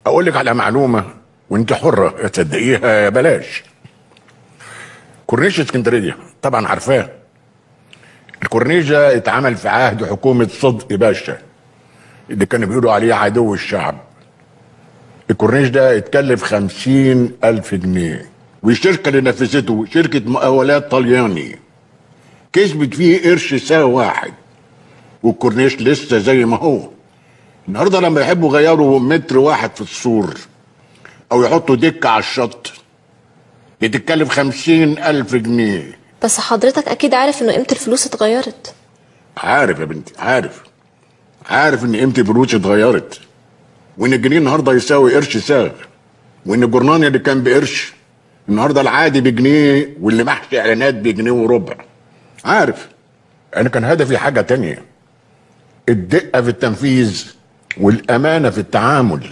اقول لك على معلومه وانت حره يا تصدقيها يا بلاش. كورنيش اسكندريه طبعا عارفاه. الكورنيش ده اتعمل في عهد حكومه صدقي باشا اللي كانوا بيقولوا عليه عدو الشعب. الكورنيش ده اتكلف 50,000 جنيه، والشركه اللي نفذته شركه مقاولات طلياني كسبت فيه قرش ساعة واحد، والكورنيش لسه زي ما هو. النهارده لما يحبوا يغيروا متر واحد في السور او يحطوا دكه على الشط بتتكلف 50,000 جنيه. بس حضرتك اكيد عارف انه قيمة الفلوس اتغيرت. عارف يا بنتي، عارف ان قيمه الفلوس اتغيرت، وان الجنيه النهارده يساوي قرش ساغ، وان الجرنان اللي كان بقرش النهارده العادي بجنيه، واللي محشي اعلانات بجنيه وربع. عارف. انا كان هدفي حاجه تانية، الدقه في التنفيذ والامانه في التعامل.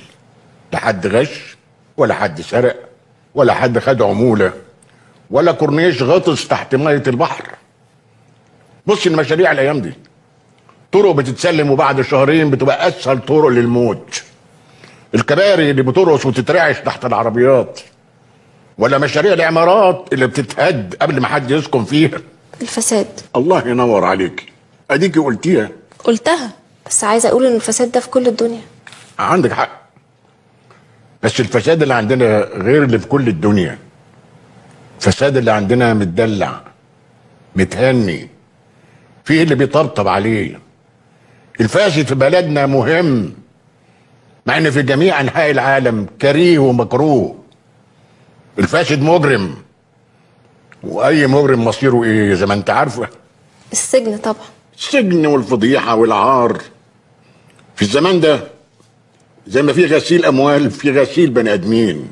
لا حد غش ولا حد سرق ولا حد خد عموله ولا كورنيش غطس تحت ميه البحر. بص المشاريع الايام دي طرق بتتسلم وبعد شهرين بتبقى اسهل طرق للموت. الكباري اللي بترقص وتترعش تحت العربيات، ولا مشاريع العمارات اللي بتتهد قبل ما حد يسكن فيها. الفساد. الله ينور عليك، اديكي قلتها، بس عايزه اقول ان الفساد ده في كل الدنيا. عندك حق، بس الفساد اللي عندنا غير اللي في كل الدنيا. الفساد اللي عندنا متدلع متهني، فيه اللي بيطبطب عليه. الفاسد في بلدنا مهم، مع ان في جميع انحاء العالم كريه ومكروه. الفاسد مجرم، واي مجرم مصيره ايه زي ما انت عارفه؟ السجن طبعا. السجن والفضيحه والعار. في الزمان ده زي ما في غسيل اموال في غسيل بني ادمين.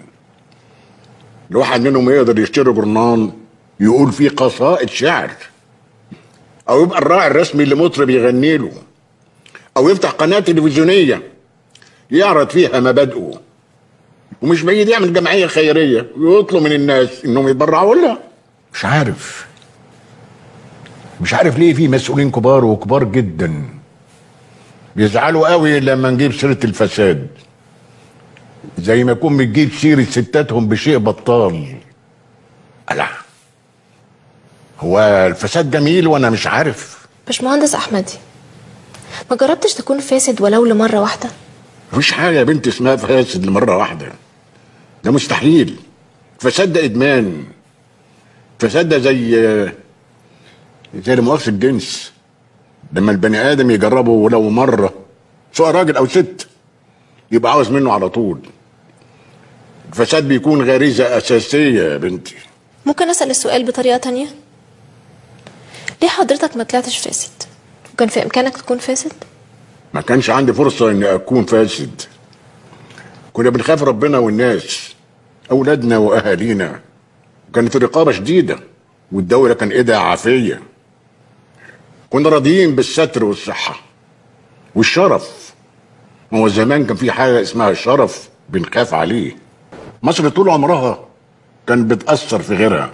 الواحد منهم يقدر يشتري جرنان يقول فيه قصائد شعر، او يبقى الراعي الرسمي لمطرب يغني له، او يفتح قناه تلفزيونيه يعرض فيها مبادئه، ومش بعيد يعمل جمعيه خيريه ويطلب من الناس انهم يتبرعوا لها. مش عارف ليه في مسؤولين كبار وكبار جدا بيزعلوا قوي لما نجيب سيره الفساد، زي ما يكون بتجيب سيره ستاتهم بشيء بطال. ألا هو الفساد جميل وانا مش عارف؟ باشمهندس احمدي، ما جربتش تكون فاسد ولو لمره واحده؟ مفيش حاجه يا بنت اسمها فاسد لمره واحده، ده مستحيل. الفساد ده ادمان. الفساد ده زي لمؤاخذة الجنس، لما البني ادم يجربه ولو مره سواء راجل او ست يبقى عاوز منه على طول. الفساد بيكون غريزه اساسيه يا بنتي. ممكن اسال السؤال بطريقه تانية؟ ليه حضرتك ما طلعتش فاسد؟ وكان في امكانك تكون فاسد؟ ما كانش عندي فرصه اني اكون فاسد. كنا بنخاف ربنا والناس، اولادنا واهالينا، وكانت الرقابه شديده والدوله كان ايدها عافيه. كنا راضيين بالستر والصحه والشرف. ما هو زمان كان في حاجه اسمها الشرف بنخاف عليه. مصر طول عمرها كان بتأثر في غيرها،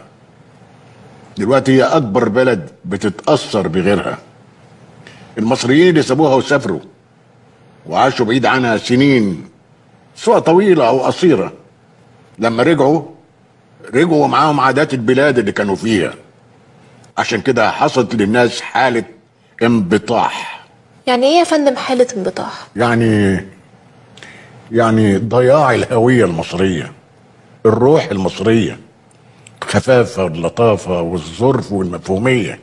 دلوقتي هي أكبر بلد بتتأثر بغيرها. المصريين اللي سابوها وسافروا وعاشوا بعيد عنها سنين سواء طويلة أو قصيرة، لما رجعوا معاهم عادات البلاد اللي كانوا فيها. عشان كده حصلت للناس حالة انبطاح. يعني ايه يا فندم حالة انبطاح؟ يعني ضياع الهوية المصرية، الروح المصرية، الخفافة واللطافة والظرف والمفهومية.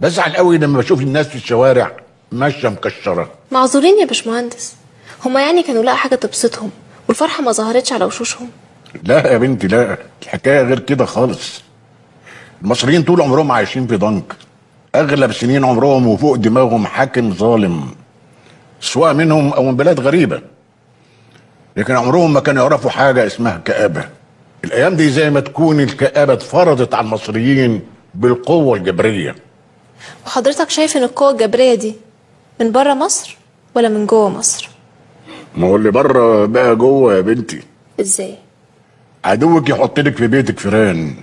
بزعل قوي لما بشوف الناس في الشوارع ماشية مكشرة. معذورين يا باشمهندس، هما يعني كانوا لقوا حاجة تبسطهم والفرحة ما ظهرتش على وشوشهم؟ لا يا بنتي لا، الحكاية غير كده خالص. المصريين طول عمرهم عايشين في ضنك، أغلب سنين عمرهم وفوق دماغهم حاكم ظالم، سواء منهم أو من بلاد غريبة، لكن عمرهم ما كانوا يعرفوا حاجة اسمها كآبة. الأيام دي زي ما تكون الكآبة اتفرضت على المصريين بالقوة الجبرية. وحضرتك شايف ان القوة الجبرية دي من بره مصر ولا من جوه مصر؟ ما هو اللي بره بقى جوه يا بنتي. ازاي؟ عدوك يحط لك في بيتك فيران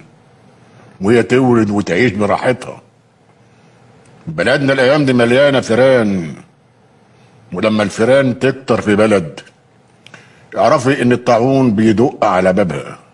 وهي تولد وتعيش براحتها. بلدنا الايام دي مليانه فيران، ولما الفيران تكتر في بلد اعرفي ان الطاعون بيدق على بابها.